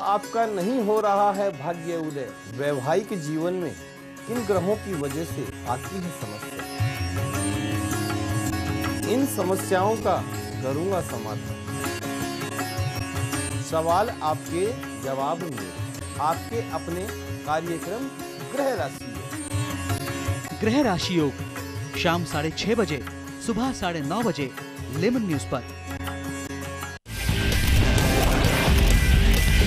आपका नहीं हो रहा है भाग्य उदय, वैवाहिक जीवन में किन ग्रहों की वजह से आती है समस्या, इन समस्याओं का करूंगा समाधान। सवाल आपके, जवाब मेरे, आपके अपने कार्यक्रम ग्रह राशि योग। ग्रह राशि योग शाम 6:30 बजे, सुबह 9:30 बजे लेमन न्यूज पर।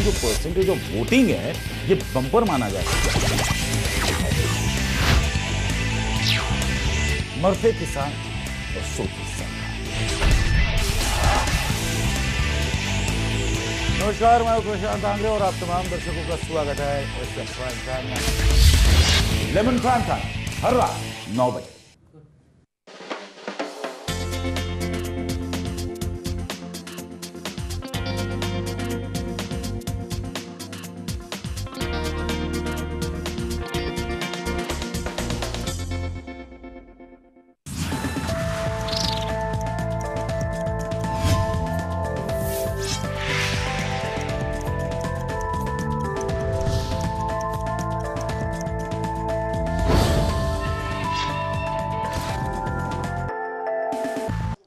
जो परसेंटेज ऑफ वोटिंग है ये बम्पर माना जाता है। मरते किसान और सोते सरकार। नमस्कार, मैं प्रशांत आंग्रे और आप तमाम दर्शकों का स्वागत है लेमन प्राइम टाइम हर रात 9 बजे।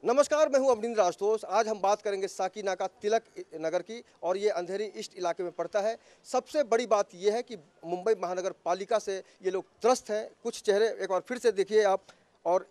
नमस्कार, मैं हूं अमरिंदर आशुतोष। आज हम बात करेंगे साकीनाका तिलक नगर की, और ये अंधेरी ईस्ट इलाके में पड़ता है। सबसे बड़ी बात यह है कि मुंबई महानगर पालिका से ये लोग त्रस्त हैं। कुछ चेहरे एक बार फिर से देखिए आप, और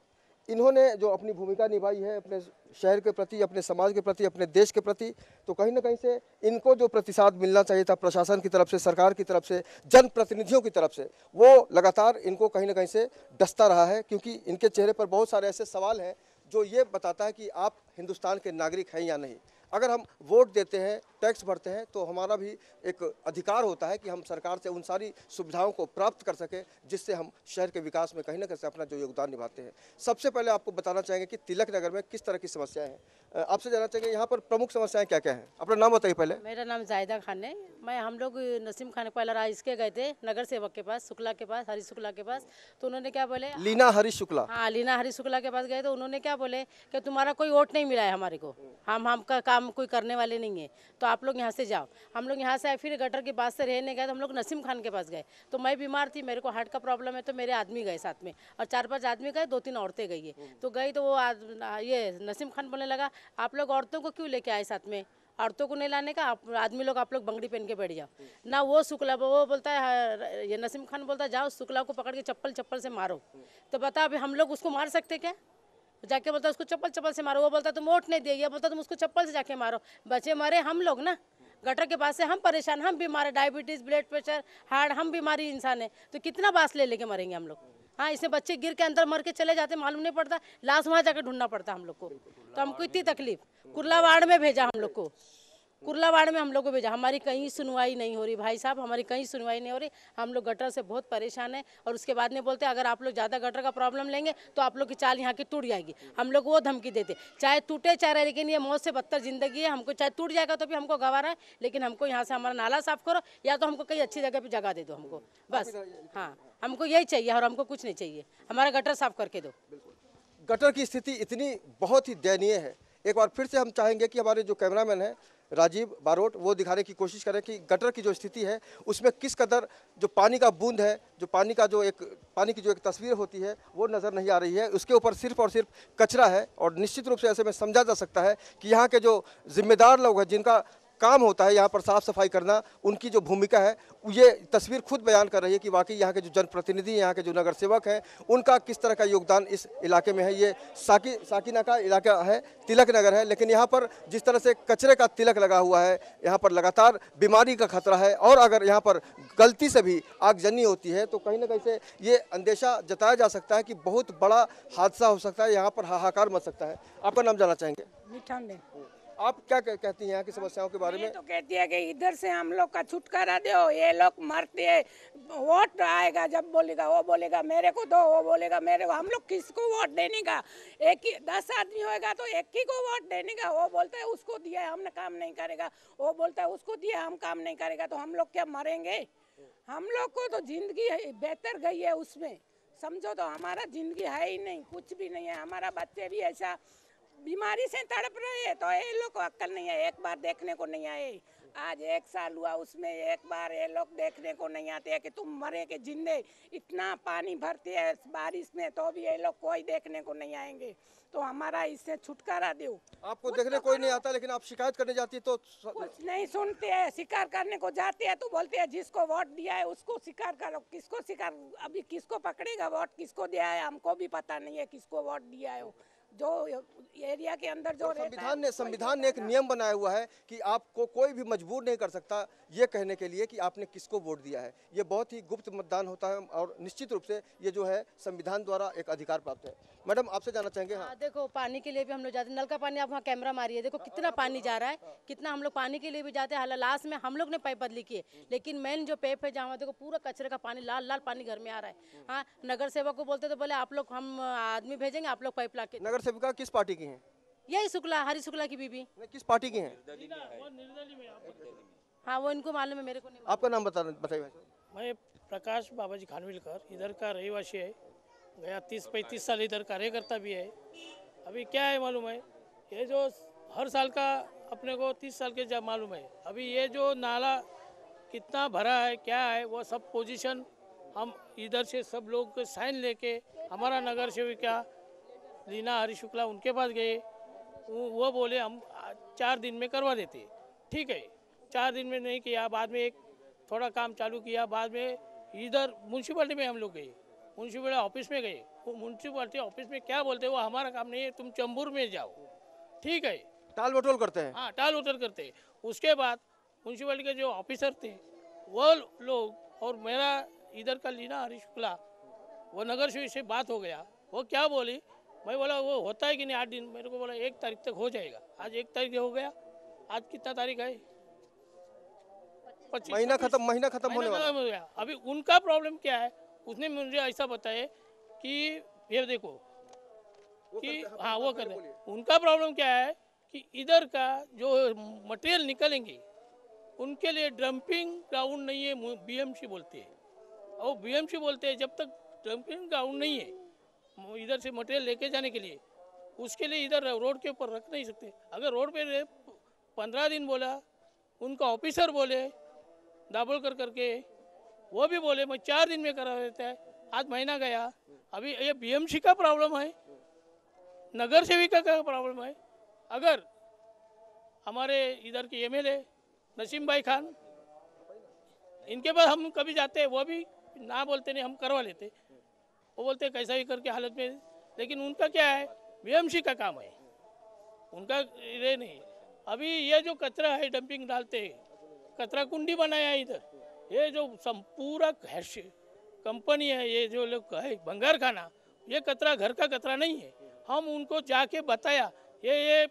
इन्होंने जो अपनी भूमिका निभाई है अपने शहर के प्रति, अपने समाज के प्रति, अपने देश के प्रति, तो कहीं ना कहीं से इनको जो प्रतिसाद मिलना चाहिए था प्रशासन की तरफ से, सरकार की तरफ से, जनप्रतिनिधियों की तरफ से, वो लगातार इनको कहीं ना कहीं से डसता रहा है। क्योंकि इनके चेहरे पर बहुत सारे ऐसे सवाल हैं जो ये बताता है कि आप हिंदुस्तान के नागरिक हैं या नहीं। अगर हम वोट देते हैं, टैक्स भरते हैं, तो हमारा भी एक अधिकार होता है कि हम सरकार से उन सारी सुविधाओं को प्राप्त कर सकें जिससे हम शहर के विकास में कहीं ना कहीं अपना जो योगदान निभाते हैं। सबसे पहले आपको बताना चाहेंगे कि तिलक नगर में किस तरह की समस्याएं हैं। आपसे जानना चाहेंगे यहाँ पर प्रमुख समस्याएं क्या क्या हैं। अपना नाम बताइए पहले। मेरा नाम जायदा खान है। हम लोग नसीम खान पहले राज इसके गए थे नगर सेवक के पास, शुक्ला के पास, हरी शुक्ला के पास। तो उन्होंने क्या बोले, लीना हरी शुक्ला। हाँ, लीना हरी शुक्ला के पास गए तो उन्होंने क्या बोले कि तुम्हारा कोई वोट नहीं मिला है हमारे को, हमका काम कोई करने वाले नहीं है, तो आप लोग यहाँ से जाओ। हम लोग यहाँ से आए, फिर गटर की बात से रहने गए तो हम लोग नसीम खान के पास गए। तो मैं बीमार थी, मेरे को हार्ट का प्रॉब्लम है, तो मेरे आदमी गए साथ में, और 4-5 आदमी गए, 2-3 औरतें गई है। तो गई तो वो ये नसीम खान बोलने लगा, आप लोग औरतों को क्यों लेके आए साथ में, औरतों को नहीं लाने का, आदमी लोग आप लोग बंगड़ी पहन के बैठ जाओ ना। वो शुक्ला वो बोलता है, ये नसीम खान बोलता है, जाओ शुक्ला को पकड़ के चप्पल से मारो। तो बता अभी हम लोग उसको मार सकते क्या? जाके बोलता उसको चप्पल से मारो। वो बोलता तुम वोट नहीं दिए, ये बोलता तुम उसको चप्पल से जाके मारो। बचे मरे हम लोग ना, गटर के पास से हम परेशान, हम बीमार है, डायबिटीज, ब्लड प्रेशर, हार्ट, हम बीमारी इंसान है, तो कितना बांस ले लेके मरेंगे हम लोग। हाँ, इसमें बच्चे गिर के अंदर मर के चले जाते, मालूम नहीं पड़ता, लाश वहाँ जाकर ढूंढना पड़ता हम लोग को। तो हमको इतनी तकलीफ, कुर्ला वार्ड में भेजा हम लोग को, कुर्ला वार्ड में हम लोग को भेजा। हमारी कहीं सुनवाई नहीं हो रही भाई साहब, हमारी कहीं सुनवाई नहीं हो रही। हम लोग गटर से बहुत परेशान है। और उसके बाद में बोलते अगर आप लोग ज़्यादा गटर का प्रॉब्लम लेंगे तो आप लोग की चाल यहाँ की टूट जाएगी। हम लोग वो धमकी देते, चाहे टूटे चाहे रहे, लेकिन ये मौत से बदतर जिंदगी है। हमको चाहे टूट जाएगा तो भी हमको गवारा है, लेकिन हमको यहाँ से हमारा नाला साफ करो, या तो हमको कहीं अच्छी जगह पर जगह दे दो हमको, बस। हाँ, हमको यही चाहिए और हमको कुछ नहीं चाहिए, हमारा गटर साफ करके दो। गटर की स्थिति इतनी बहुत ही दयनीय है। एक बार फिर से हम चाहेंगे कि हमारे जो कैमरामैन हैं राजीव बारोट, वो दिखाने की कोशिश करें कि गटर की जो स्थिति है उसमें किस कदर जो पानी का बूंद है, जो पानी की जो एक तस्वीर होती है वो नज़र नहीं आ रही है। उसके ऊपर सिर्फ और सिर्फ कचरा है। और निश्चित रूप से ऐसे में समझा जा सकता है कि यहाँ के जो जिम्मेदार लोग हैं, जिनका काम होता है यहाँ पर साफ सफाई करना, उनकी जो भूमिका है, ये तस्वीर खुद बयान कर रही है कि वाकई यहाँ के जो जनप्रतिनिधि, यहाँ के जो नगर सेवक हैं, उनका किस तरह का योगदान इस इलाके में है। ये साकीनाका इलाका है, तिलक नगर है, लेकिन यहाँ पर जिस तरह से कचरे का तिलक लगा हुआ है, यहाँ पर लगातार बीमारी का खतरा है। और अगर यहाँ पर गलती से भी आगजनी होती है तो कहीं ना कहीं से ये अंदेशा जताया जा सकता है कि बहुत बड़ा हादसा हो सकता है, यहाँ पर हाहाकार मच सकता है। आपका नाम जानना चाहेंगे? आप क्या कहती हैं यहाँ की समस्याओं के बारे में? तो कहती है कि इधर से हम लोग का छुटकारा दो, ये लोग मरते हैं, वोट आएगा जब बोलेगा वो बोलेगा मेरे को दो, वो बोलेगा मेरे को, हम लोग किसको वोट देने का? एक ही 10 आदमी होएगा तो एक ही को वोट देने का। वो बोलता है उसको दिया हमने काम नहीं करेगा, वो बोलता है उसको दिया हम काम नहीं करेगा, तो हम लोग क्या मरेंगे? हम लोग को तो जिंदगी बेहतर गई है उसमें, समझो। तो हमारा जिंदगी है ही नहीं, कुछ भी नहीं है। हमारा बच्चे भी ऐसा बीमारी से तड़प रहे हैं, तो ये लोग को अक्ल नहीं है, एक बार देखने को नहीं आए। आज 1 साल हुआ, उसमें एक बार ये लोग देखने को नहीं आते हैं कि तुम मरे के जिंदे। इतना पानी भरती है बारिश में तो भी ये लोग कोई देखने को नहीं आएंगे। तो हमारा इससे छुटकारा दो। आपको देखने कोई नहीं आता, लेकिन आप शिकायत करने जाती है तो कुछ नहीं सुनते हैं। शिकार करने को जाते हैं तो बोलते हैं जिसको वोट दिया है उसको शिकार करो। किसको शिकार, अभी किसको पकड़ेगा? वोट किसको दिया है हमको भी पता नहीं है, किसको वोट दिया है। जो एरिया के अंदर जो संविधान ने एक नियम बनाया हुआ है कि आपको कोई भी मजबूर नहीं कर सकता ये कहने के लिए कि आपने किसको वोट दिया है। ये बहुत ही गुप्त मतदान होता है और निश्चित रूप से ये जो है संविधान द्वारा एक अधिकार प्राप्त है। मैडम आपसे जानना चाहेंगे। हाँ, देखो पानी के लिए भी हम लोग जाते हैं। नल का पानी आप वहाँ कैमरा मारिए, देखो कितना पानी जा रहा है, कितना हम लोग पानी के लिए भी जाते हैं। लास्ट में हम लोग ने पाइप बदली की है, लेकिन मेन जो पाइप है जहाँ देखो पूरा कचरे का पानी, लाल लाल पानी घर में आ रहा है। हाँ, नगर सेवक को बोलते तो बोले आप लोग, हम आदमी भेजेंगे, आप लोग पाइप ला के। नगर सेविका किस पार्टी की हैं? यही शुक्ला, हरी शुक्ला की बीबी। किस पार्टी की हैं? हाँ, वो इनको मालूम है, मेरे को नहीं। आपका नाम बताइए। मैं प्रकाश बाबाजी खानविलकर, इधर का रहिवासी है। गया 30-35 साल इधर कार्यकर्ता भी है। अभी क्या है मालूम है, ये जो हर साल का अपने को 30 साल के जब मालूम है, अभी ये जो नाला कितना भरा है क्या है वो सब पोजीशन हम इधर से सब लोग साइन लेके हमारा नगर सेविका लीना हरी शुक्ला उनके पास गए। वो बोले हम 4 दिन में करवा देते। ठीक है, 4 दिन में नहीं किया, बाद में एक थोड़ा काम चालू किया, बाद में इधर म्यूनसिपलिटी में हम लोग गए, म्यूनसिपलिटी ऑफिस में गए। वो म्यूनसिपलिटी ऑफिस में क्या बोलते हैं, वो हमारा काम नहीं है, तुम चंबूर में जाओ। ठीक है, टाल वटोल करते हैं। हाँ, टाल उतर करते हैं। उसके बाद म्यूनसिपलिटी के जो ऑफिसर थे वो लोग और मेरा इधर का लीना हरी शुक्ला, वो नगर सेवक से बात हो गया। वो क्या बोली, मैं बोला वो होता है कि नहीं 8 दिन, मेरे को बोला 1 तारीख तक हो जाएगा। आज 1 तारीख हो गया, आज कितना तारीख है? 25, महीना खत्म होने वाला हो गया। अभी उनका प्रॉब्लम क्या है, उसने मुझे ऐसा बताया कि ये देखो कि हाँ वो करते हैं। उनका प्रॉब्लम क्या है कि इधर का जो मटेरियल निकलेंगे उनके लिए डंपिंग ग्राउंड नहीं है, बीएमसी बोलते हैं। और बीएमसी बोलते हैं जब तक डंपिंग ग्राउंड नहीं है इधर से मटेरियल लेके जाने के लिए, उसके लिए इधर रोड के ऊपर रख नहीं सकते। अगर रोड पे 15 दिन बोला, उनका ऑफिसर बोले दाबोल करके, वो भी बोले मैं 4 दिन में करा देता है। आज महीना गया, अभी ये बीएमसी का प्रॉब्लम है, नगर सेविका का प्रॉब्लम है। अगर हमारे इधर के एमएलए नसीम भाई खान, इनके पास हम कभी जाते हैं, वो भी ना बोलते नहीं, हम करवा लेते। वो बोलते कैसा भी करके हालत में, लेकिन उनका क्या है, बीएमसी का काम है, उनका ये नहीं। अभी ये जो कचरा है डंपिंग डालते हैं, कचरा कुंडी बनाया है इधर। ये जो पूरा कंपनी है, ये जो लोग है भंगार खाना, ये कचरा घर का कचरा नहीं है। हम उनको जाके बताया ये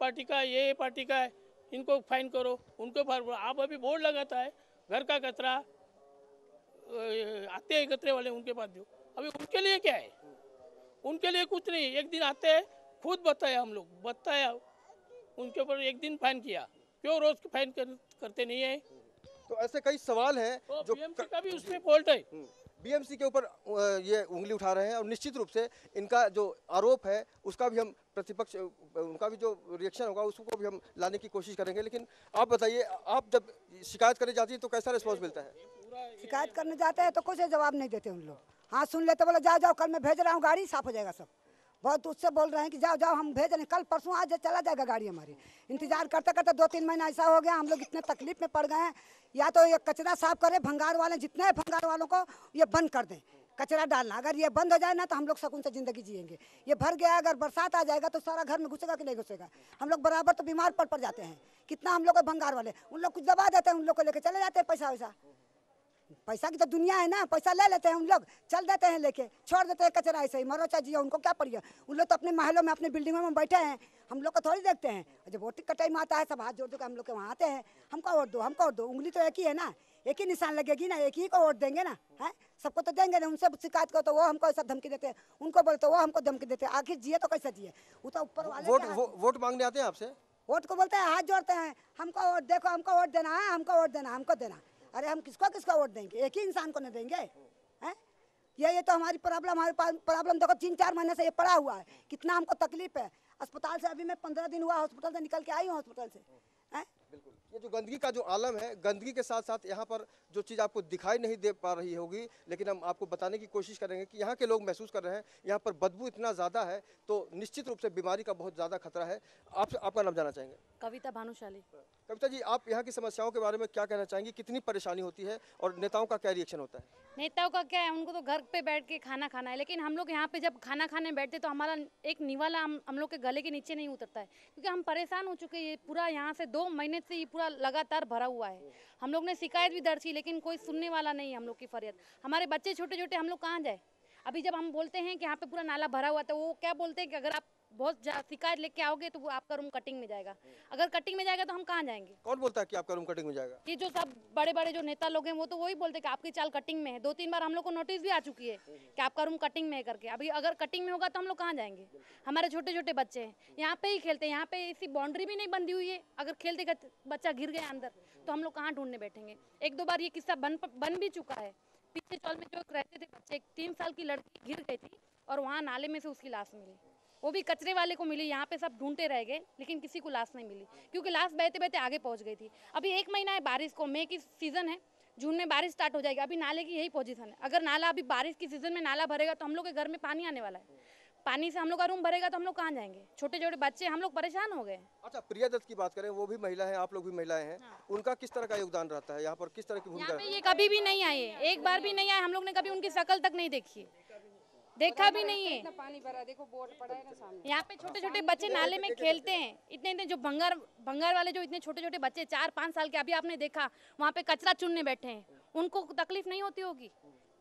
पार्टी का, ये पार्टी का है, इनको फाइन करो, उनको आप अभी बोर्ड लगाता है घर का कचरा आते हैं कचरे वाले, उनके पास दो। अभी उनके लिए क्या है, उनके लिए कुछ नहीं। एक दिन आते हैं, खुद बताया, हम लोग बताया, उनके ऊपर एक दिन फाइन किया। क्यों रोज फाइन करते नहीं है? तो ऐसे कई सवाल हैं तो जो बीएमसी का भी उसमें फॉल्ट है। बीएमसी के ऊपर ये उंगली उठा रहे हैं और निश्चित रूप से इनका जो आरोप है उसका भी हम प्रतिपक्ष, उनका भी जो रिएक्शन होगा उसको भी हम लाने की कोशिश करेंगे। लेकिन आप बताइए, आप जब शिकायत करने जाती है तो कैसा रिस्पॉन्स मिलता है? शिकायत करने जाते हैं तो कुछ जवाब नहीं देते उन लोग। हाँ सुन लेते, बोले जाओ कल मैं भेज रहा हूँ गाड़ी, साफ हो जाएगा सब। बहुत उससे बोल रहे हैं कि जाओ हम भेज रहे हैं, कल परसों आज चला जाएगा गाड़ी हमारी। इंतजार करते करते 2-3 महीना ऐसा हो गया, हम लोग इतने तकलीफ में पड़ गए हैं। या तो ये कचरा साफ करे, भंगार वाले जितने भंगार वालों को ये बंद कर दें कचरा डालना। अगर ये बंद हो जाए ना तो हम लोग सुकून से ज़िंदगी जिएंगे। ये भर गया, अगर बरसात आ जाएगा तो सारा घर में घुसेगा कि नहीं घुसेगा? हम लोग बराबर तो बीमार पड़ जाते हैं। कितना हम लोग को भंगार वाले, उन लोग कुछ दबा देते हैं, उन लोग को लेके चले जाते हैं। पैसा की तो दुनिया है ना, पैसा ले लेते हैं उन लोग, चल देते हैं, लेके छोड़ देते हैं कचरा ऐसे ही। मरो चाहे जियो, उनको क्या पड़ी है? उन लोग तो अपने महलों में अपने बिल्डिंगों में बैठे हैं, हम लोग को थोड़ी देखते हैं। जब वोट का टाइम आता है सब हाथ जोड़ के हम लोग के वहाँ आते हैं, हमको वोट दो, हमको वोट दो। उंगली तो एक ही है ना, एक ही निशान लगेगी ना, एक ही को वोट देंगे ना। है सबको तो देंगे ना। उनसे शिकायत करो तो वो हमको ऐसा धमकी देते हैं, उनको बोले तो वो हमको धमकी देते हैं। आखिर जिए तो कैसे जिए? वो तो ऊपर वाले वोट मांगने आते हैं आपसे, वोट को बोलते हैं, हाथ जोड़ते हैं, हमको वोट देखो, हमको वोट देना है, हमको वोट देना, हमको देना। अरे हम किसको वोट देंगे? एक ही इंसान को नहीं देंगे? हैं ये तो हमारी प्रॉब्लम, हमारे पास प्रॉब्लम देखो 3-4 महीने से ये पड़ा हुआ है। कितना हमको तकलीफ है। अस्पताल से अभी मैं 15 दिन हुआ हॉस्पिटल से निकल के आई हूँ, हॉस्पिटल से। हैं ये जो गंदगी का जो आलम है, गंदगी के साथ साथ यहाँ पर जो चीज़ आपको दिखाई नहीं दे पा रही होगी, लेकिन हम आपको बताने की कोशिश करेंगे कि यहाँ के लोग महसूस कर रहे हैं यहाँ पर बदबू इतना ज़्यादा है, तो निश्चित रूप से बीमारी का बहुत ज़्यादा खतरा है। आपका नाम जानना चाहेंगे? कविता भानुशाली। कविता जी, आप यहाँ की समस्याओं के बारे में क्या कहना चाहेंगी? कितनी परेशानी होती है और नेताओं का क्या रिएक्शन होता है? नेताओं का क्या है, उनको तो घर पे बैठ के खाना खाना है, लेकिन हम लोग यहाँ पे जब खाना खाने बैठते तो हमारा एक निवाला हम लोग के गले के नीचे नहीं उतरता है, क्योंकि हम परेशान हो चुके हैं। ये पूरा यहाँ से 2 महीने से ये पूरा लगातार भरा हुआ है। हम लोग ने शिकायत भी दर्ज की, लेकिन कोई सुनने वाला नहीं है हम लोग की फरियाद। हमारे बच्चे छोटे छोटे, हम लोग कहाँ जाए? अभी जब हम बोलते हैं कि यहाँ पे पूरा नाला भरा हुआ, तो वो क्या बोलते हैं कि अगर आप बहुत शिकायत लेके आओगे तो वो आपका रूम कटिंग में जाएगा। अगर कटिंग में जाएगा तो हम कहाँ जाएंगे? कौन बोलता है कि आपका रूम कटिंग में जाएगा? ये जो सब बड़े बड़े जो नेता लोग हैं वो तो वही बोलते हैं कि आपकी चाल कटिंग में है। 2-3 बार हम लोग को नोटिस भी आ चुकी है कि आपका रूम कटिंग में है करके। अभी अगर कटिंग में होगा तो हम लोग कहाँ जाएंगे? हमारे छोटे छोटे बच्चे हैं, यहाँ पे ही खेलते हैं, यहाँ पे इसी बाउंड्री भी नहीं बंधी हुई है। अगर खेलते बच्चा गिर गया अंदर तो हम लोग कहाँ ढूंढने बैठेंगे? 1-2 बार ये किस्सा बन भी चुका है। पीछे चौल में जो रहते थे बच्चे, 3 साल की लड़की गिर गई थी और वहाँ नाले में से उसकी लाश मिली। वो भी कचरे वाले को मिली। यहाँ पे सब ढूंढते रह गए, लेकिन किसी को लाश नहीं मिली, क्योंकि लाश बहते बहते आगे पहुँच गई थी। अभी 1 महीना है बारिश को, मई की सीज़न है, जून में बारिश स्टार्ट हो जाएगी। अभी नाले की यही पोजीशन है। अगर नाला अभी बारिश की सीज़न में नाला भरेगा तो हम लोग के घर में पानी आने वाला है। पानी से हम लोग का रूम भरेगा तो हम लोग कहाँ जाएंगे? छोटे छोटे बच्चे, हम लोग परेशान हो गए। अच्छा, प्रिया दत्त की बात करें, वो भी महिला है, आप लोग भी महिलाएं हैं, उनका किस तरह का योगदान रहता है यहाँ पर? किस तरह की भूमिका? ये कभी भी नहीं आए, एक बार भी नहीं आए। हम लोग ने कभी उनकी शक्ल तक नहीं देखी है, देखा भी नहीं है। पानी भरा, देखो बोर्ड पड़ा है ना सामने। यहाँ पे छोटे छोटे बच्चे नाले में खेलते हैं। इतने जो भंगार वाले जो इतने छोटे छोटे बच्चे 4-5 साल के, अभी आपने देखा वहाँ पे कचरा चुनने बैठे हैं, उनको तकलीफ नहीं होती होगी?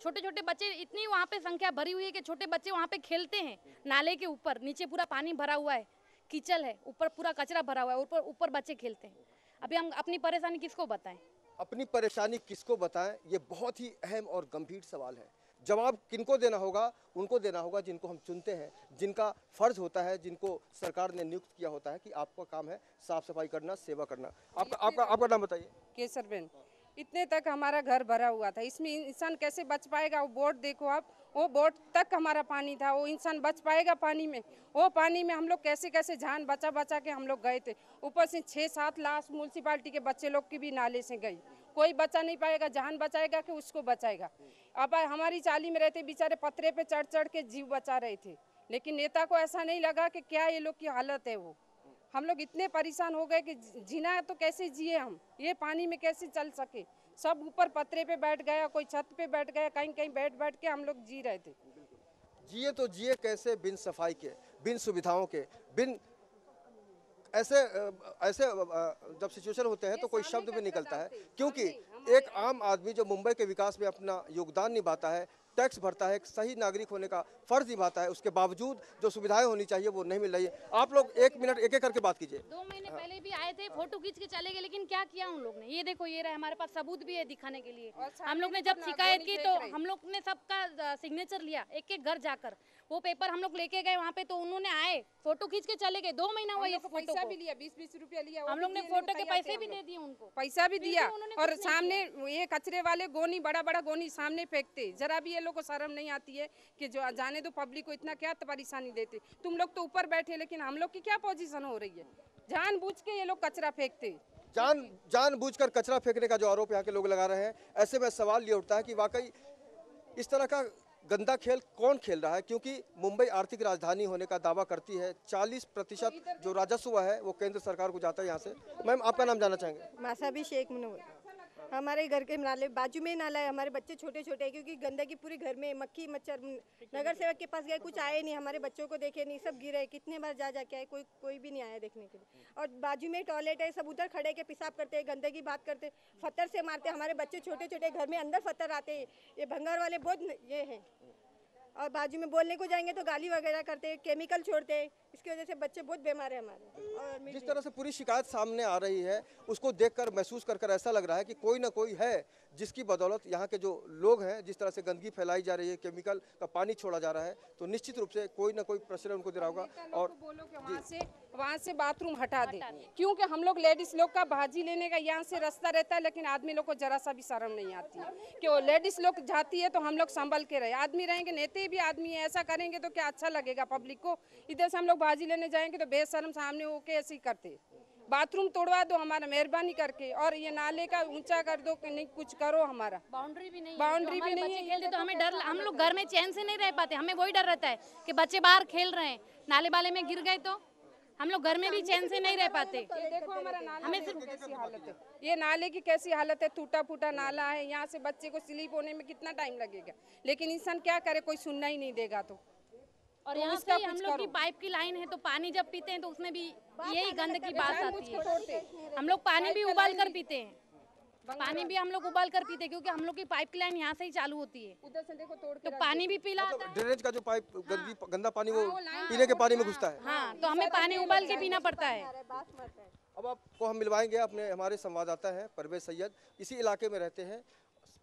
छोटे छोटे बच्चे, इतनी वहाँ पे संख्या भरी हुई है कि छोटे बच्चे वहाँ पे खेलते हैं नाले के ऊपर। नीचे पूरा पानी भरा हुआ है, कीचड़ है, ऊपर पूरा कचरा भरा हुआ है, ऊपर बच्चे खेलते हैं। अभी हम अपनी परेशानी किसको बताएं? अपनी परेशानी किसको बताएं, ये बहुत ही अहम और गंभीर सवाल है। जवाब किनको देना होगा? उनको देना होगा जिनको हम चुनते हैं, जिनका फर्ज होता है, जिनको सरकार ने नियुक्त किया होता है कि आपका काम है साफ सफाई करना, सेवा करना। आपका नाम बताइए। केसर बेन। इतने तक हमारा घर भरा हुआ था, इसमें इंसान कैसे बच पाएगा? वो बोट देखो आप, वो बोट तक हमारा पानी था, वो इंसान बच पाएगा पानी में? वो पानी में हम लोग कैसे कैसे जान बचा के हम लोग गए थे। ऊपर से 6-7 लाश म्यूनसिपालिटी के बच्चे लोग की भी नाले से गई। कोई बचा नहीं पाएगा, जान बचाएगा कि उसको बचाएगा? अब हमारी चाली में रहते बेचारे पत्रे पे चढ़ के जीव बचा रहे थे, लेकिन नेता को ऐसा नहीं लगा कि क्या ये लोग की हालत है। वो हम लोग इतने परेशान हो गए कि जीना तो कैसे जिए हम, ये पानी में कैसे चल सके। सब ऊपर पत्रे पे बैठ गया, कोई छत पे बैठ गया, कहीं कहीं बैठ के हम लोग जी रहे थे। जिए तो जिए कैसे? बिन सफाई के, बिन सुविधाओं के, बिन ऐसे जब सिचुएशन होते हैं तो कोई शब्द भी निकलता है, क्योंकि एक आम आदमी जो मुंबई के विकास में अपना योगदान निभाता है, टैक्स भरता है, एक सही नागरिक होने का फर्ज निभाता है, उसके बावजूद जो सुविधाएं होनी चाहिए वो नहीं मिल रही है। आप लोग 1 मिनट एक करके बात कीजिए। 2 महीने पहले भी आए थे, फोटो खींच के चले गए, लेकिन क्या किया उन लोग ने? ये देखो, ये रहा, हमारे पास सबूत भी है दिखाने के लिए। हम लोग ने जब शिकायत की तो हम लोग ने सबका सिग्नेचर लिया, एक घर जाकर। वो पेपर हम लोग लेके गए वहाँ पे, तो उन्होंने आए, फोटो खींच के चले गए। 2 महीना हुआ, पैसा भी लिया, 20-20 रुपया लिया। हम लोग ने फोटो के पैसे भी दे दिए उनको, पैसा भी दिया। और सामने ये कचरे वाले गोनी, बड़ा गोनी सामने फेंकते। जरा भी ये लोग को शर्म नहीं आती है कि जो जाने दो पब्लिक को, इतना क्या परेशानी देते? तुम लोग तो ऊपर बैठे, लेकिन हम लोग की क्या पोजीशन हो रही है? जानबूझ के ये लोग कचरा फेंकते, जानबूझकर कचरा फेंकने का जो आरोप यहाँ के लोग लगा रहे हैं। ऐसे में सवाल ये उठता है कि वाकई इस तरह का गंदा खेल कौन खेल रहा है? क्योंकि मुंबई आर्थिक राजधानी होने का दावा करती है। 40% जो राजस्व है वो केंद्र सरकार को जाता है यहाँ से। मैम, आपका नाम जानना चाहेंगे? मासा भी शेख मनोहर। हमारे घर के नाले बाजू में ही नाला है, हमारे बच्चे छोटे छोटे हैं, क्योंकि गंदगी पूरी घर में, मक्खी मच्छर। नगर सेवक के पास गए, कुछ आए नहीं, हमारे बच्चों को देखे नहीं, सब गिरे। कितने बार जाके आए, कोई भी नहीं आया देखने के लिए। और बाजू में टॉयलेट है, सब उधर खड़े के पेशाब करते हैं, गंदगी बात करते, पत्थर से मारते। हमारे बच्चे छोटे छोटे, घर में अंदर पत्थर आते हैं। ये भंगार वाले बहुत ये हैं। और बाजू में बोलने को जाएंगे तो गाली वगैरह करते हैं, केमिकल छोड़ते हैं। इसकी वजह से बच्चे बहुत बीमार है हमारे। और जिस तरह से पूरी शिकायत सामने आ रही है, उसको देखकर महसूस कर ऐसा लग रहा है कि कोई ना कोई है जिसकी बदौलत यहाँ के जो लोग हैं, जिस तरह से गंदगी फैलाई जा रही है, केमिकल का पानी छोड़ा जा रहा है, तो निश्चित रूप से कोई ना कोई प्रेशर उनको दे रहा होगा। और बोलो कि वहाँ से बाथरूम हटा दे, क्योंकि हम लोग लेडीज लोग का भाजी लेने का यहाँ से रास्ता रहता है, लेकिन आदमी लोग को जरा सा भी शर्म नहीं आती है कि वो लेडीज लोग जाती है तो हम लोग संभल के रहे। आदमी रहेंगे, नेता भी आदमी है, ऐसा करेंगे तो क्या अच्छा लगेगा पब्लिक को? इधर से हम लोग भाजी लेने जाएंगे तो बेशर्म सामने होके ऐसे ही करते। बाथरूम तोड़वा दो हमारा मेहरबानी करके, और ये नाले का ऊंचा कर दो कि नहीं कुछ करो हमारा। बाउंड्री भी नहीं, बाउंड्री भी नहीं है। खेलते तो हमें डर, हम लोग घर में चैन से नहीं रह पाते, हमें वही डर रहता है कि बच्चे बाहर खेल रहे हैं, नाले बाले में गिर गए तो हम लोग घर में भी चैन से नहीं रह पाते। ये देखो हमारा नाला हमें कैसी हालत है, ये नाले की कैसी हालत है, टूटा फूटा नाला है, यहाँ से बच्चे को स्लीप होने में कितना टाइम लगेगा, लेकिन इंसान क्या करे, कोई सुनना ही नहीं देगा। तो और यहाँ पे हम लोग की पाइप की लाइन है, तो पानी जब पीते हैं तो उसमें भी यही गंदगी बात आती है। हम लोग पानी भी उबाल कर पीते हैं, पानी भी हम लोग उबाल कर पीते हैं, क्योंकि हम लोग की पाइप की लाइन यहाँ से ही चालू होती है। उधर से देखो तोड़ के तो पानी भी पीला आता है। ड्रेनेज का जो पाइप गंदा पानी वो पीने के पानी में घुसता है। हाँ, तो हमें पानी उबाल के पीना पड़ता है। अब आपको हम मिलवाएंगे अपने हमारे संवाददाता हैं परवेज सैयद, इसी इलाके में रहते हैं।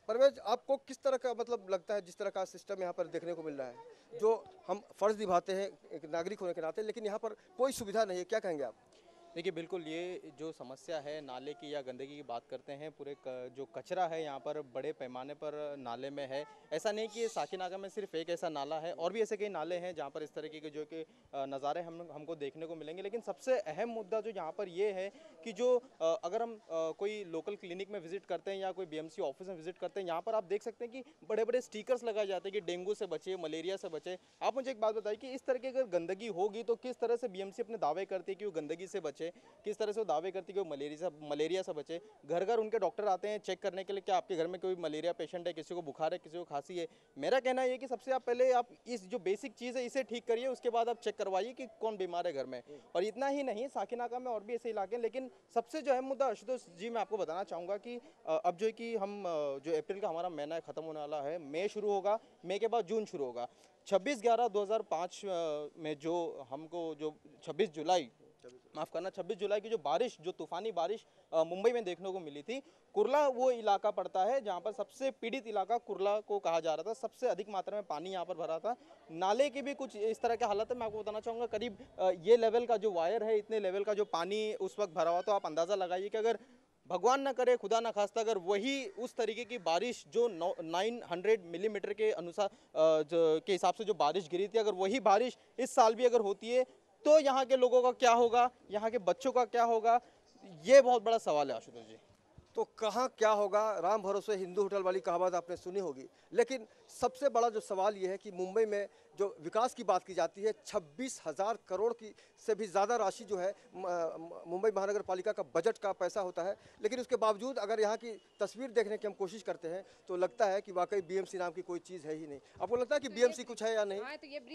परवेज, आपको किस तरह का मतलब लगता है, जिस तरह का सिस्टम यहाँ पर देखने को मिल रहा है, जो हम फर्ज निभाते हैं एक नागरिक होने के नाते, लेकिन यहाँ पर कोई सुविधा नहीं है, क्या कहेंगे आप? देखिए बिल्कुल, ये जो समस्या है नाले की या गंदगी की बात करते हैं, पूरे जो कचरा है यहाँ पर बड़े पैमाने पर नाले में है। ऐसा नहीं कि साकीनाका में सिर्फ एक ऐसा नाला है, और भी ऐसे कई नाले हैं जहाँ पर इस तरीके के जो कि नज़ारे हमको देखने को मिलेंगे। लेकिन सबसे अहम मुद्दा जो यहाँ पर ये है कि जो अगर हम कोई लोकल क्लिनिक में विजिट करते हैं या कोई BMC ऑफिस में विजिट करते हैं, यहाँ पर आप देख सकते हैं कि बड़े बड़े स्टिकर्स लगाए जाते हैं कि डेंगू से बचे, मलेरिया से बचे। आप मुझे एक बात बताइए कि इस तरह की अगर गंदगी होगी तो किस तरह से BMC अपने दावे करती है कि वो गंदगी से बचे, किस तरह से वो दावे करती है कि वो मलेरिया से बचे। घर घर उनके डॉक्टर आते हैं चेक करने के लिए, क्या आपके घर में कोई मलेरिया पेशेंट है, किसी को बुखार है, किसी को खांसी है। मेरा कहना है कि सबसे आप पहले आप इस जो बेसिक चीज़ है इसे ठीक करिए, उसके बाद आप चेक करवाइए कि कौन बीमार है घर में। और इतना ही नहीं, साकीनाका में और भी ऐसे इलाके हैं, लेकिन सबसे जो अहम मुद्दा आशुतोष जी मैं आपको बताना चाहूँगा कि अब जो है कि हम जो अप्रैल का हमारा महीना ख़त्म होने वाला है, मई शुरू होगा, मई के बाद जून शुरू होगा। 26/11/2005 में जो हमको जो 26 जुलाई की जो बारिश, जो तूफानी बारिश मुंबई में देखने को मिली थी, कुर्ला वो इलाका पड़ता है जहाँ पर सबसे पीड़ित इलाका कुर्ला को कहा जा रहा था। सबसे अधिक मात्रा में पानी यहाँ पर भरा था। नाले की भी कुछ इस तरह की हालत है। मैं आपको बताना चाहूँगा, करीब ये लेवल का जो वायर है, इतने लेवल का जो पानी उस वक्त भरा हुआ, तो आप अंदाज़ा लगाइए कि अगर भगवान ना करे, खुदा ना खास्ता, अगर वही उस तरीके की बारिश जो 900 मिलीमीटर के अनुसार के हिसाब से जो बारिश गिरी थी, अगर वही बारिश इस साल भी अगर होती है तो यहाँ के लोगों का क्या होगा, यहाँ के बच्चों का क्या होगा, ये बहुत बड़ा सवाल है आशुतोष जी। तो कहाँ क्या होगा, राम भरोसे हिंदू होटल वाली कहावत आपने सुनी होगी, लेकिन सबसे बड़ा जो सवाल ये है कि मुंबई में जो विकास की बात की जाती है, 26,000 करोड़ की से भी ज़्यादा राशि जो है मुंबई महानगर पालिका का बजट का पैसा होता है, लेकिन उसके बावजूद अगर यहाँ की तस्वीर देखने की हम कोशिश करते हैं तो लगता है कि वाकई BMC नाम की कोई चीज़ है ही नहीं। आपको लगता है कि BMC कुछ है या नहीं?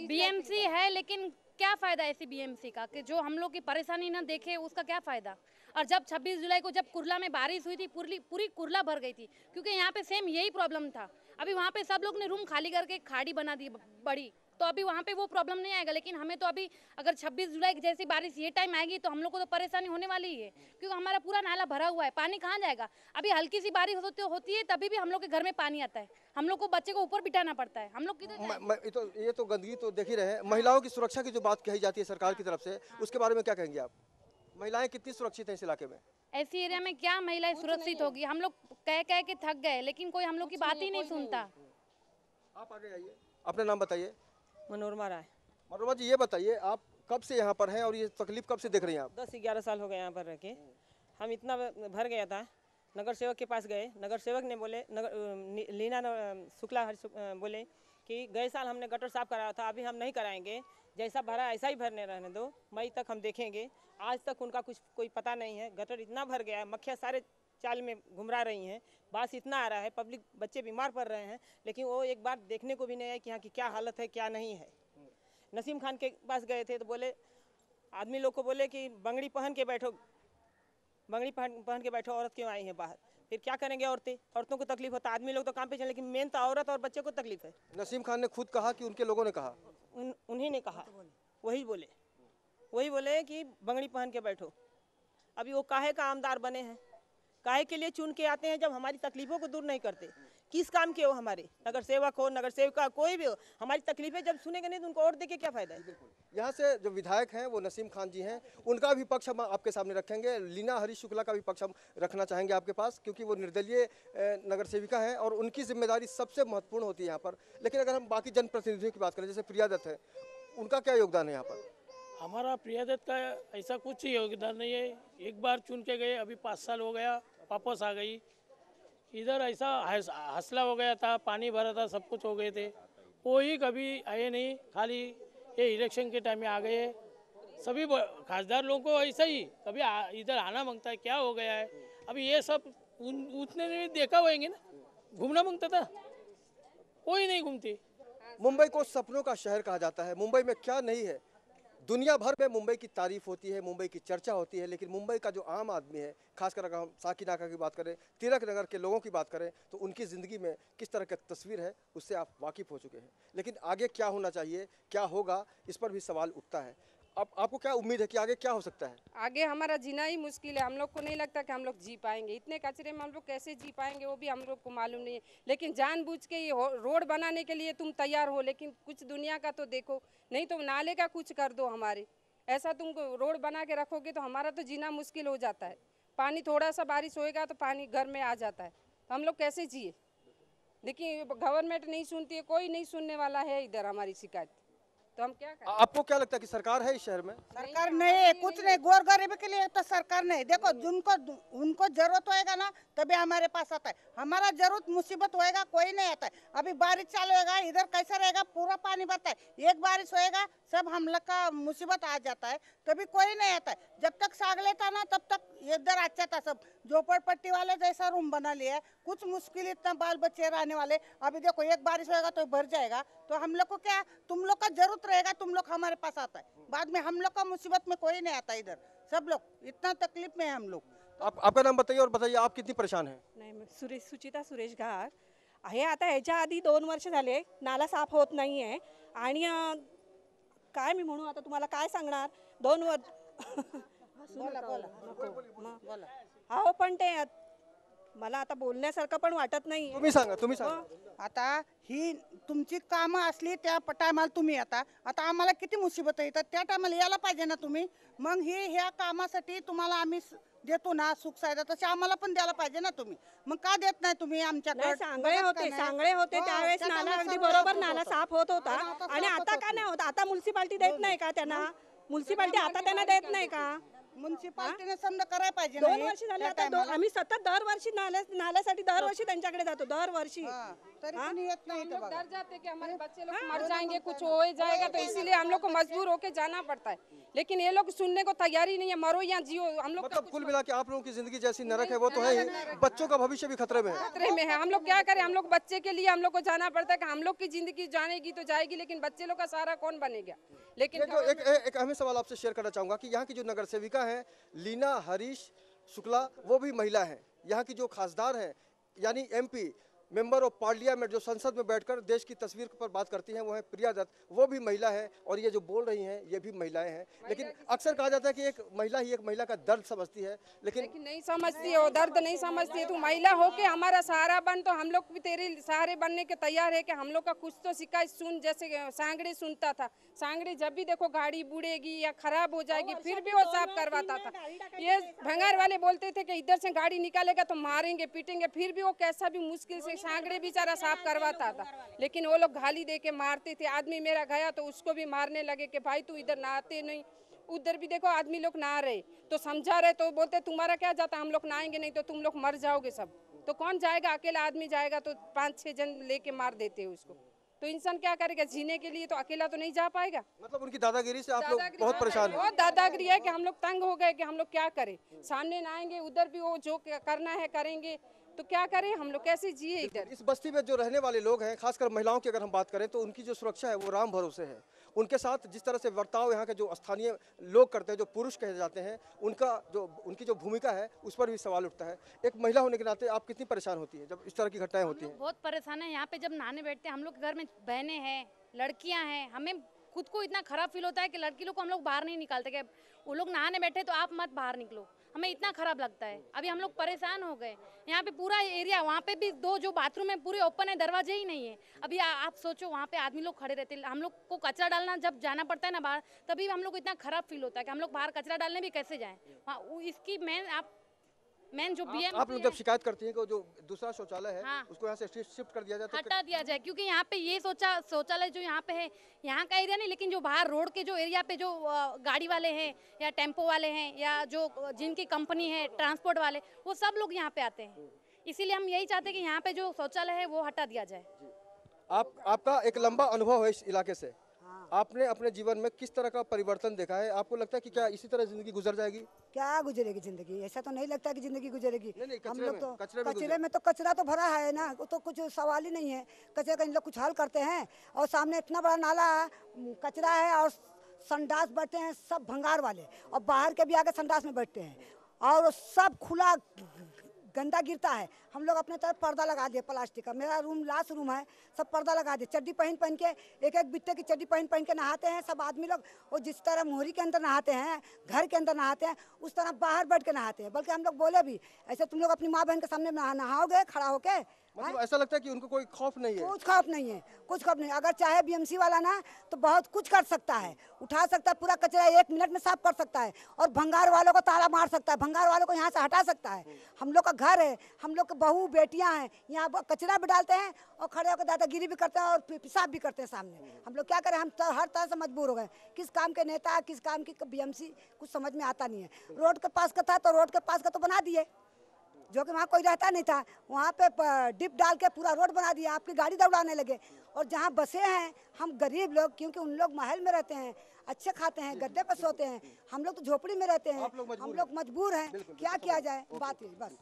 BMC है, लेकिन क्या फ़ायदा ऐसी BMC का कि जो हम लोग की परेशानी ना देखे, उसका क्या फ़ायदा। और जब 26 जुलाई को जब कुर्ला में बारिश हुई थी, पूरी कुर्ला भर गई थी, क्योंकि यहाँ पे सेम यही प्रॉब्लम था। अभी वहाँ पे सब लोग ने रूम खाली करके खाड़ी बना दी बड़ी, तो अभी वहाँ पे वो प्रॉब्लम नहीं आएगा। लेकिन हमें तो अभी अगर 26 जुलाई की जैसी बारिश ये टाइम आएगी तो हम लोग को तो परेशानी होने वाली ही है, क्योंकि हमारा पूरा नाला भरा हुआ है। पानी कहाँ जाएगा? अभी हल्की सी बारिश होती है तभी भी हम लोग के घर में पानी आता है, हम लोग को बच्चे को ऊपर बिठाना पड़ता है। हम लोग किधर ये तो गंदगी तो देख ही रहे हैं। महिलाओं की सुरक्षा की जो बात कही जाती है सरकार की तरफ से, उसके बारे में क्या कहेंगे आप? महिलाएं कितनी सुरक्षित हैं इस इलाके में? ऐसी एरिया में क्या महिलाएं सुरक्षित होगी? हम लोग कह के थक गए, लेकिन कोई हम लोग की बात ही नहीं सुनता। आप आगे आइए, अपना नाम बताइए। मनोरमा राय। मनोरमा जी, ये बताइए आप कब से यहाँ पर हैं और ये तकलीफ कब से देख रही हैं आप? 10-11 साल हो गए यहाँ पर रह के। हम इतना भर गया था, नगर सेवक के पास गए, नगर सेवक ने बोले, लीना शुक्ला बोले कि गए साल हमने गटर साफ कराया था, अभी हम नहीं कराएंगे, जैसा भरा ऐसा ही भरने रहने दो, मई तक हम देखेंगे। आज तक उनका कोई पता नहीं है। गटर इतना भर गया है, मक्खियाँ सारे चाल में घुमरा रही हैं, बास इतना आ रहा है, पब्लिक बच्चे बीमार पड़ रहे हैं, लेकिन वो एक बार देखने को भी नहीं है कि यहाँ की क्या हालत है क्या नहीं है। नसीम खान के पास गए थे तो बोले, आदमी लोग को बोले कि बंगड़ी पहन के बैठो, औरत क्यों आई है बाहर? फिर क्या करेंगे औरतों को तकलीफ होता है, आदमी लोग तो काम पे चले, लेकिन मेन तो औरत और बच्चे को तकलीफ है। नसीम खान ने खुद कहा कि उनके लोगों ने कहा? उन्हीं ने कहा, वही बोले कि बंगड़ी पहन के बैठो। अभी वो काहे का आमदार बने हैं, काहे के लिए चुन के आते हैं जब हमारी तकलीफों को दूर नहीं करते? किस काम के हो हमारे? नगर सेवक हो, नगर सेविका, कोई भी हो, हमारी तकलीफें जब सुनेंगे नहीं तो उनको और देके क्या फायदा है? यहाँ से जो विधायक हैं वो नसीम खान जी हैं, उनका भी पक्ष हम आपके सामने रखेंगे। लीना हरीश शुक्ला का भी पक्ष हम रखना चाहेंगे आपके पास, क्योंकि वो निर्दलीय नगर सेविका हैं और उनकी जिम्मेदारी सबसे महत्वपूर्ण होती है यहाँ पर। लेकिन अगर हम बाकी जनप्रतिनिधियों की बात करें, जैसे प्रिया दत्त है, उनका क्या योगदान है यहाँ पर? हमारा प्रियादत्त का ऐसा कुछ ही योगदान नहीं है। एक बार चुन के गए, अभी 5 साल हो गया, वापस आ गई। इधर ऐसा हौसला हो गया था, पानी भरा था, सब कुछ हो गए थे, कोई कभी आए नहीं। खाली ये इलेक्शन के टाइम में आ गए। सभी खासदार लोगों को ऐसा ही कभी इधर आना मांगता है, क्या हो गया है। अभी ये सब उतने ने देखा होंगे ना, घूमना मांगता था, कोई नहीं घूमती। मुंबई को सपनों का शहर कहा जाता है। मुंबई में क्या नहीं है, दुनिया भर में मुंबई की तारीफ होती है, मुंबई की चर्चा होती है, लेकिन मुंबई का जो आम आदमी है, खासकर अगर हम साकीनाका की बात करें, तिलक नगर के लोगों की बात करें, तो उनकी ज़िंदगी में किस तरह की तस्वीर है उससे आप वाकिफ़ हो चुके हैं। लेकिन आगे क्या होना चाहिए, क्या होगा, इस पर भी सवाल उठता है। अब आपको क्या उम्मीद है कि आगे क्या हो सकता है? आगे हमारा जीना ही मुश्किल है। हम लोग को नहीं लगता कि हम लोग जी पाएंगे। इतने कचरे में हम लोग कैसे जी पाएंगे वो भी हम लोग को मालूम नहीं है। लेकिन जानबूझ के ये रोड बनाने के लिए तुम तैयार हो, लेकिन कुछ दुनिया का तो देखो, नहीं तो नाले का कुछ कर दो हमारे। ऐसा तुम रोड बना के रखोगे तो हमारा तो जीना मुश्किल हो जाता है। पानी थोड़ा सा बारिश होएगा तो पानी घर में आ जाता है, तो हम लोग कैसे जिए। लेकिन गवर्नमेंट नहीं सुनती है, कोई नहीं सुनने वाला है इधर हमारी शिकायत, तो हम क्या करें। आपको क्या लगता है कि सरकार है इस शहर में? सरकार नहीं है, कुछ नहीं। गोर गरीब के लिए तो सरकार नहीं। देखो जिनको उनको जरूरत होएगा ना तभी हमारे पास आता है। हमारा जरूरत मुसीबत होएगा कोई नहीं आता है। अभी बारिश चालू होगा, इधर कैसा रहेगा, पूरा पानी भरता है। एक बारिश होएगा सब हम लोग का मुसीबत आ जाता है, तभी कोई नहीं आता है। जब तक साग लेता ना तब तक इधर अच्छा था। सब झोपड़पट्टी वाले जैसा रूम बना लिया है, कुछ मुश्किल इतना बाल बच्चे रहने वाले। अभी देखो एक बारिश होएगा तो भर जाएगा, तो हम लोग को क्या, तुम लोग का जरूरत रहेगा, तुम लोग हमारे पास आता है। बाद में हम लोग का मुसीबत में कोई नहीं आता इधर। सब लोग इतना तकलीफ में है हम लोग। आपका नाम बताइए और बताइए आप कितनी परेशान हैं? नाही, सुचिता सुरेश घाट आहे। आता ह्याच्या आधी 2 वर्ष झाले नाला साफ होत नाही आहे आणि काय मी म्हणू आता तुम्हाला काय सांगणार। 2 वर्ष अहो पण ते मला आता बोलण्यासारखं पण वाटत नाही। तुम्ही सांगा। आता ही तुमची कामं असली त्या टायमाला तुम्ही आता आम्हाला किती मुसीबत आहे, तर त्या टायमाला यायला पाहिजे ना तुम्ही। मग ह्या कामासाठी तुम्हाला आम्ही देतो ना सुख सायदा, तसे आम्हाला पण द्यायला पाहिजे ना तुम्ही। मग का देत नाही तुम्ही आमच्याकडे? सांगळे होते त्यावेळेस नाला अगदी बरोबर नाला साफ होत होता आणि आता का नाही होत। आता म्युन्सिपालिटी देत नाही का त्यांना? म्युन्सिपालिटी आता त्यांना देत नाही का? म्युन्सिपालिटीने समजा करायला पाहिजे। 2 वर्ष झाले आता आम्ही सतत दरवर्षी नाल्यासाठी दरवर्षी त्यांच्याकडे जातो, दरवर्षी तरी पण येत नाही। हम लोग डर जाते कि हमारे बच्चे लोग मर जाएंगे, कुछ हो जाएगा, तो इसीलिए हम लोग को मजबूर होके जाना पड़ता है। लेकिन ये लोग सुनने को तैयार ही नहीं है, मरो या जियो। हम लोग मतलब कुल मिला के आप लोगों की जिंदगी जैसी नरक है वो तो है ही, बच्चों का भविष्य भी खतरे में है। खतरे में है। हम लोग क्या करें, हम लोग बच्चे के लिए हम लोग को जाना पड़ता है कि हम लोग की जिंदगी जानेगी तो जाएगी, लेकिन बच्चे लोग का सहारा कौन बनेगा। लेकिन एक अहम सवाल आपसे शेयर करना चाहूंगा कि यहाँ की जो नगर सेविका है लीना हरीश शुक्ला, वो भी महिला है। यहाँ की जो खासदार है यानी MP मेंबर ऑफ पार्लियामेंट, जो संसद में बैठकर देश की तस्वीर पर बात करती हैं, वो है प्रिया दत्त, वो भी महिला है। और ये जो बोल रही हैं ये भी महिलाएं हैं। लेकिन अक्सर कहा जाता है कि एक महिला ही एक महिला का दर्द समझती है, लेकिन नहीं समझती है, वो दर्द नहीं समझती है। तू महिला हो के हमारा सहारा बन, तो हम लोग भी तेरे सहारे बनने के तैयार है कि हम लोग का कुछ तो शिकायत सुन। जैसे सांगड़े सुनता था, सांगड़े जब भी देखो गाड़ी बुड़ेगी या खराब हो जाएगी फिर भी वो साफ करवाता था। ये भंगार वाले बोलते थे कि इधर से गाड़ी निकालेगा तो मारेंगे पीटेंगे, फिर भी वो कैसा भी मुश्किल से सांगड़े बेचारा साफ करवाता था। लेकिन वो लोग गाली दे के मारते थे। आदमी मेरा गया तो उसको भी मारने लगे कि भाई तू इधर नहाते नहीं। उधर भी देखो आदमी लोग नहा रहे तो समझा रहे, तो बोलते तुम्हारा क्या जाता, हम लोग नहाएंगे नहीं तो तुम लोग मर जाओगे सब। तो कौन जाएगा, अकेला आदमी जाएगा तो 5-6 जन लेके मार देते हैं उसको। तो इंसान क्या करेगा, जीने के लिए तो अकेला तो नहीं जा पाएगा। मतलब उनकी दादागिरी से आप लोग बहुत परेशान हैं। बहुत दादागिरी है कि हम लोग तंग हो गए कि हम लोग क्या करें। सामने नहाएंगे, उधर भी वो जो करना है करेंगे, तो क्या करें हम लोग, कैसे जिए इधर। इस बस्ती में जो रहने वाले लोग हैं, खासकर महिलाओं की अगर हम बात करें तो उनकी जो सुरक्षा है वो राम भरोसे है। उनके साथ जिस तरह से बर्ताव यहाँ के जो स्थानीय लोग करते हैं, जो पुरुष कहे जाते हैं, उनकी जो भूमिका है उस पर भी सवाल उठता है। एक महिला होने के नाते आप कितनी परेशान होती है जब इस तरह की घटनाएं होती हैं? बहुत परेशान है। यहाँ पे जब नहाने बैठते हैं हम लोग, घर में बहनें हैं, लड़कियाँ हैं, हमें खुद को इतना खराब फील होता है कि लड़की लोग को हम लोग बाहर नहीं निकालते कि वो लोग नहाने बैठे तो आप मत बाहर निकलो। हमें इतना खराब लगता है। अभी हम लोग परेशान हो गए। यहाँ पे पूरा एरिया, वहाँ पे भी 2 जो बाथरूम है पूरे ओपन है, दरवाजे ही नहीं है। अभी आप सोचो वहाँ पे आदमी लोग खड़े रहते हैं, हम लोग को कचरा डालना जब जाना पड़ता है ना बाहर, तभी हम लोग को इतना खराब फील होता है कि हम लोग बाहर कचरा डालने भी कैसे जाएं। इसकी मेन जो बीएमसी आप लोग जब शिकायत करती हैं कि जो दूसरा शौचालय है हाँ। उसको यहाँ से शिफ्ट कर दिया जाए तो हटा दिया जाए, क्योंकि यहाँ पे ये शौचालय जो यहाँ पे है, यहाँ का एरिया नहीं, लेकिन जो बाहर रोड के जो एरिया पे जो गाड़ी वाले हैं या टेम्पो वाले हैं या जो जिनकी कंपनी है ट्रांसपोर्ट वाले, वो सब लोग यहाँ पे आते हैं। इसीलिए हम यही चाहते हैं कि यहाँ पे जो शौचालय है वो हटा दिया जाए। आपका एक लंबा अनुभव है इस इलाके से, आपने अपने जीवन में किस तरह का परिवर्तन देखा है? आपको लगता है कि क्या इसी तरह जिंदगी गुजर जाएगी? क्या गुजरेगी जिंदगी? ऐसा तो नहीं लगता कि जिंदगी गुजरेगी। नहीं, हम लोग तो कचरे में तो कचरा तो भरा है ना, वो तो कुछ सवाल ही नहीं है। कचरे का इन लोग कुछ हल करते हैं, और सामने इतना बड़ा नाला कचरा है और संडास बैठते हैं सब भंगार वाले, और बाहर के भी आके संडास में बैठते हैं, और सब खुला गंदा गिरता है। हम लोग अपने तरफ पर्दा लगा दिए प्लास्टिक का। मेरा रूम लास्ट रूम है, सब पर्दा लगा दिए, चड्डी पहन के एक बिट्टे की चड्डी पहन के नहाते हैं सब आदमी लोग। और जिस तरह मोहरी के अंदर नहाते हैं, घर के अंदर नहाते हैं, उस तरह बाहर बैठ के नहाते हैं। बल्कि हम लोग बोले भी, ऐसे तुम लोग अपनी माँ बहन के सामने नहाओगे खड़ा होके? मतलब ऐसा लगता है कि उनको कोई खौफ नहीं है? कुछ खौफ नहीं है, कुछ खौफ नहीं। अगर चाहे बीएमसी वाला ना तो बहुत कुछ कर सकता है, उठा सकता है, पूरा कचरा 1 मिनट में साफ कर सकता है, और भंगार वालों को ताला मार सकता है, भंगार वालों को यहाँ से हटा सकता है। हम लोग का घर है, हम लोग के बहू बेटियां हैं, यहाँ कचरा भी डालते हैं और खड़े होकर दादागिरी भी करते हैं और पेशाब भी करते हैं सामने। हम लोग क्या करें? हम हर तरह से मजबूर हो गए। किस काम के नेता, किस काम की बीएमसी, कुछ समझ में आता नहीं है। रोड के पास का था तो रोड के पास का तो बना दिए, जो कि वहाँ कोई रहता नहीं था, वहाँ पे डिप डाल के पूरा रोड बना दिया, आपकी गाड़ी दौड़ाने लगे। और जहाँ बसे हैं हम गरीब लोग, क्योंकि उन लोग महल में रहते हैं, अच्छे खाते हैं, गद्दे पर सोते हैं, हम लोग तो झोपड़ी में रहते हैं, हम लोग मजबूर हैं। क्या किया जाए? बात यही बस।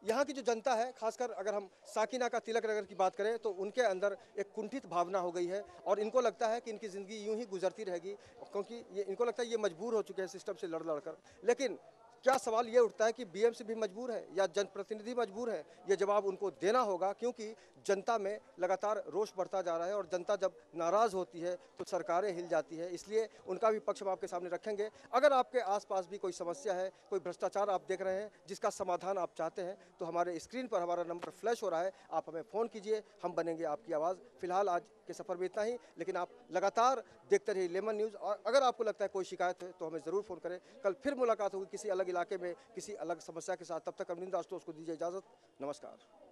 यहाँ की जो जनता है, खासकर अगर हम साकिना का तिलक नगर की बात करें तो उनके अंदर एक कुंठित भावना हो गई है, और इनको लगता है कि इनकी ज़िंदगी यूं ही गुजरती रहेगी, क्योंकि इनको लगता है ये मजबूर हो चुके हैं सिस्टम से लड़ लड़ कर। लेकिन क्या सवाल ये उठता है कि बीएमसी भी मजबूर है या जनप्रतिनिधि मजबूर है? ये जवाब उनको देना होगा, क्योंकि जनता में लगातार रोष बढ़ता जा रहा है, और जनता जब नाराज़ होती है तो सरकारें हिल जाती है। इसलिए उनका भी पक्ष हम आपके सामने रखेंगे। अगर आपके आसपास भी कोई समस्या है, कोई भ्रष्टाचार आप देख रहे हैं जिसका समाधान आप चाहते हैं, तो हमारे स्क्रीन पर हमारा नंबर फ्लैश हो रहा है, आप हमें फ़ोन कीजिए, हम बनेंगे आपकी आवाज़। फिलहाल आज के सफ़र में इतना ही, लेकिन आप लगातार देखते रहिए लेमन न्यूज़, और अगर आपको लगता है कोई शिकायत है तो हमें ज़रूर फ़ोन करें। कल फिर मुलाकात होगी किसी अलग इलाके में, किसी अलग समस्या के साथ। तब तक अरविंद आशुतोष को दीजिए इजाज़त। नमस्कार।